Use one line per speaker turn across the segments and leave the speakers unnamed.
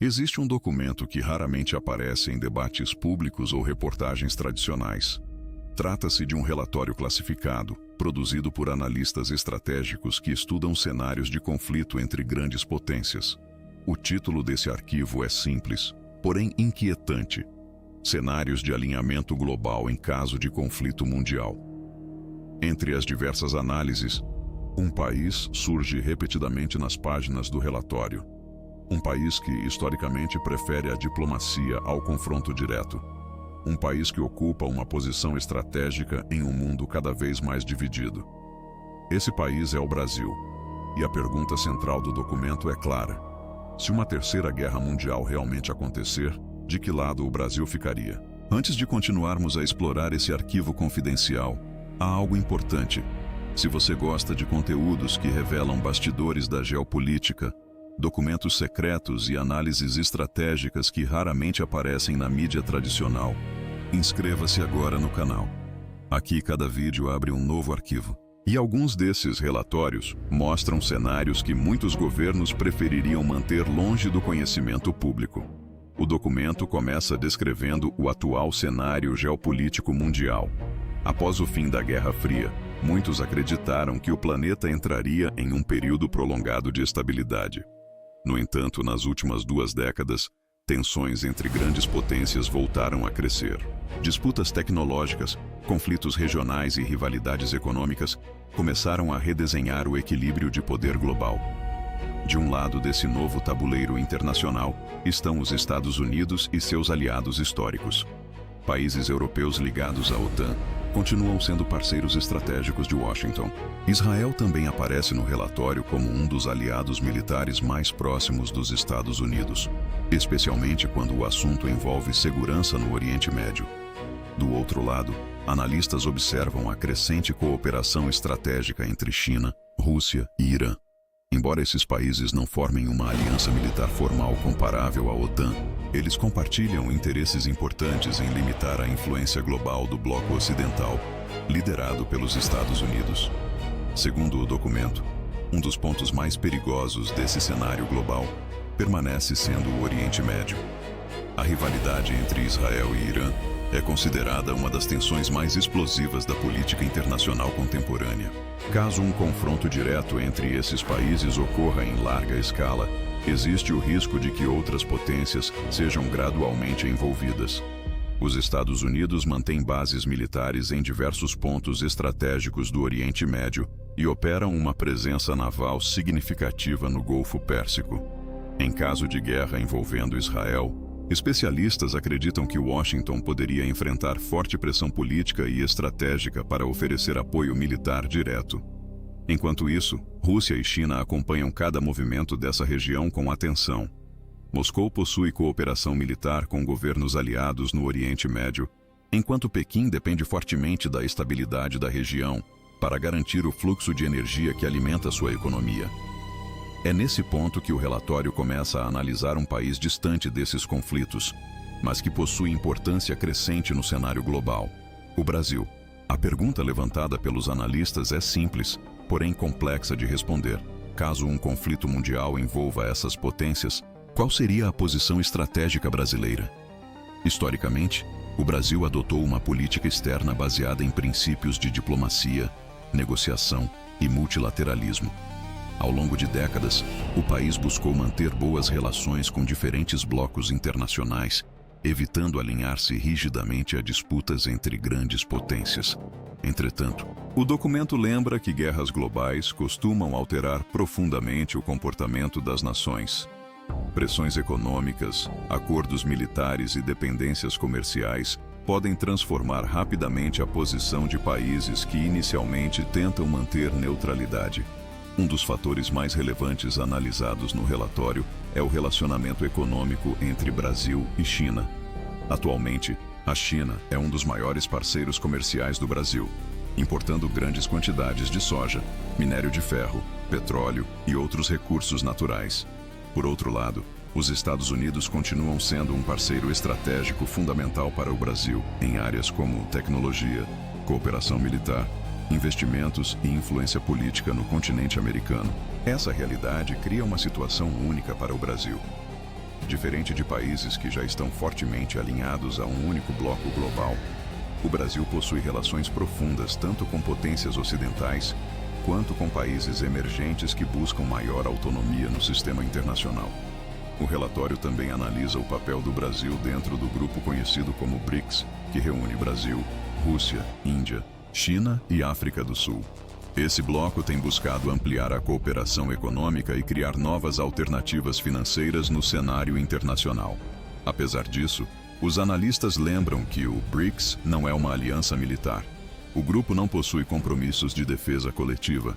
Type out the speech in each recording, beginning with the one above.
Existe um documento que raramente aparece em debates públicos ou reportagens tradicionais. Trata-se de um relatório classificado, produzido por analistas estratégicos que estudam cenários de conflito entre grandes potências. O título desse arquivo é simples, porém inquietante: Cenários de alinhamento global em caso de conflito mundial. Entre as diversas análises, um país surge repetidamente nas páginas do relatório. Um país que, historicamente, prefere a diplomacia ao confronto direto. Um país que ocupa uma posição estratégica em um mundo cada vez mais dividido. Esse país é o Brasil. E a pergunta central do documento é clara: se uma terceira guerra mundial realmente acontecer, de que lado o Brasil ficaria? Antes de continuarmos a explorar esse arquivo confidencial, há algo importante. Se você gosta de conteúdos que revelam bastidores da geopolítica, documentos secretos e análises estratégicas que raramente aparecem na mídia tradicional, inscreva-se agora no canal. Aqui cada vídeo abre um novo arquivo. E alguns desses relatórios mostram cenários que muitos governos prefeririam manter longe do conhecimento público. O documento começa descrevendo o atual cenário geopolítico mundial. Após o fim da Guerra Fria, muitos acreditaram que o planeta entraria em um período prolongado de estabilidade. No entanto, nas últimas 2 décadas, tensões entre grandes potências voltaram a crescer. Disputas tecnológicas, conflitos regionais e rivalidades econômicas começaram a redesenhar o equilíbrio de poder global. De um lado desse novo tabuleiro internacional estão os Estados Unidos e seus aliados históricos. Países europeus ligados à OTAN continuam sendo parceiros estratégicos de Washington. Israel também aparece no relatório como um dos aliados militares mais próximos dos Estados Unidos, especialmente quando o assunto envolve segurança no Oriente Médio. Do outro lado, analistas observam a crescente cooperação estratégica entre China, Rússia e Irã. Embora esses países não formem uma aliança militar formal comparável à OTAN, eles compartilham interesses importantes em limitar a influência global do bloco ocidental, liderado pelos Estados Unidos. Segundo o documento, um dos pontos mais perigosos desse cenário global permanece sendo o Oriente Médio. A rivalidade entre Israel e Irã é considerada uma das tensões mais explosivas da política internacional contemporânea. Caso um confronto direto entre esses países ocorra em larga escala, existe o risco de que outras potências sejam gradualmente envolvidas. Os Estados Unidos mantêm bases militares em diversos pontos estratégicos do Oriente Médio e operam uma presença naval significativa no Golfo Pérsico. Em caso de guerra envolvendo Israel, especialistas acreditam que Washington poderia enfrentar forte pressão política e estratégica para oferecer apoio militar direto. Enquanto isso, Rússia e China acompanham cada movimento dessa região com atenção. Moscou possui cooperação militar com governos aliados no Oriente Médio, enquanto Pequim depende fortemente da estabilidade da região para garantir o fluxo de energia que alimenta sua economia. É nesse ponto que o relatório começa a analisar um país distante desses conflitos, mas que possui importância crescente no cenário global: o Brasil. A pergunta levantada pelos analistas é simples, porém complexa de responder. Caso um conflito mundial envolva essas potências, qual seria a posição estratégica brasileira? Historicamente, o Brasil adotou uma política externa baseada em princípios de diplomacia, negociação e multilateralismo. Ao longo de décadas, o país buscou manter boas relações com diferentes blocos internacionais, evitando alinhar-se rigidamente a disputas entre grandes potências. Entretanto, o documento lembra que guerras globais costumam alterar profundamente o comportamento das nações. Pressões econômicas, acordos militares e dependências comerciais podem transformar rapidamente a posição de países que inicialmente tentam manter neutralidade. Um dos fatores mais relevantes analisados no relatório é o relacionamento econômico entre Brasil e China. Atualmente, a China é um dos maiores parceiros comerciais do Brasil, importando grandes quantidades de soja, minério de ferro, petróleo e outros recursos naturais. Por outro lado, os Estados Unidos continuam sendo um parceiro estratégico fundamental para o Brasil em áreas como tecnologia, cooperação militar, investimentos e influência política no continente americano. Essa realidade cria uma situação única para o Brasil. Diferente de países que já estão fortemente alinhados a um único bloco global, o Brasil possui relações profundas tanto com potências ocidentais quanto com países emergentes que buscam maior autonomia no sistema internacional. O relatório também analisa o papel do Brasil dentro do grupo conhecido como BRICS, que reúne Brasil, Rússia, Índia, China e África do Sul. Esse bloco tem buscado ampliar a cooperação econômica e criar novas alternativas financeiras no cenário internacional. Apesar disso, os analistas lembram que o BRICS não é uma aliança militar. O grupo não possui compromissos de defesa coletiva,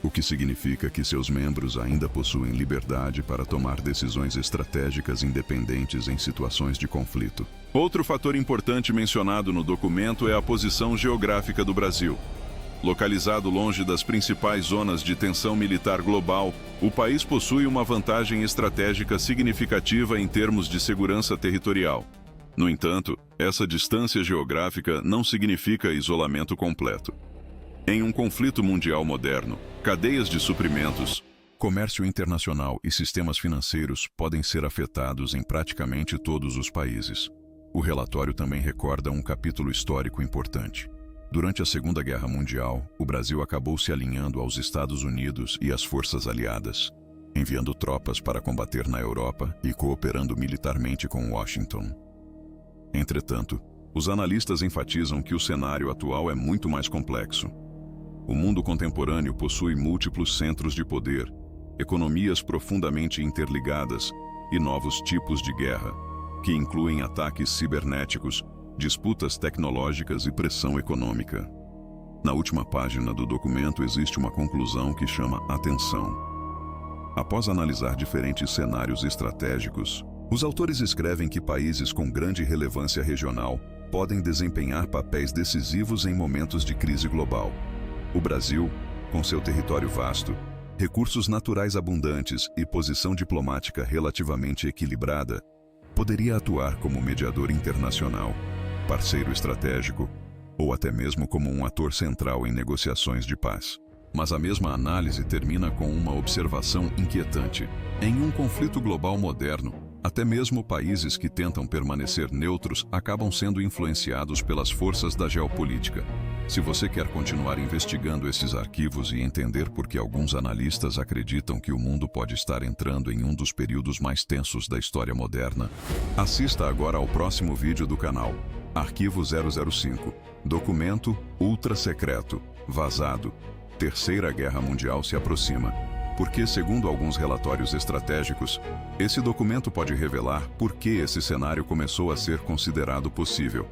o que significa que seus membros ainda possuem liberdade para tomar decisões estratégicas independentes em situações de conflito. Outro fator importante mencionado no documento é a posição geográfica do Brasil. Localizado longe das principais zonas de tensão militar global, o país possui uma vantagem estratégica significativa em termos de segurança territorial. No entanto, essa distância geográfica não significa isolamento completo. Em um conflito mundial moderno, cadeias de suprimentos, comércio internacional e sistemas financeiros podem ser afetados em praticamente todos os países. O relatório também recorda um capítulo histórico importante. Durante a Segunda Guerra Mundial, o Brasil acabou se alinhando aos Estados Unidos e às forças aliadas, enviando tropas para combater na Europa e cooperando militarmente com Washington. Entretanto, os analistas enfatizam que o cenário atual é muito mais complexo. O mundo contemporâneo possui múltiplos centros de poder, economias profundamente interligadas e novos tipos de guerra, que incluem ataques cibernéticos, disputas tecnológicas e pressão econômica. Na última página do documento existe uma conclusão que chama atenção. Após analisar diferentes cenários estratégicos, os autores escrevem que países com grande relevância regional podem desempenhar papéis decisivos em momentos de crise global. O Brasil, com seu território vasto, recursos naturais abundantes e posição diplomática relativamente equilibrada, poderia atuar como mediador internacional, parceiro estratégico ou até mesmo como um ator central em negociações de paz. Mas a mesma análise termina com uma observação inquietante. Em um conflito global moderno, até mesmo países que tentam permanecer neutros acabam sendo influenciados pelas forças da geopolítica. Se você quer continuar investigando esses arquivos e entender por que alguns analistas acreditam que o mundo pode estar entrando em um dos períodos mais tensos da história moderna, assista agora ao próximo vídeo do canal. Arquivo 005. Documento ultra secreto, vazado. Terceira Guerra Mundial se aproxima. Porque, segundo alguns relatórios estratégicos, esse documento pode revelar por que esse cenário começou a ser considerado possível.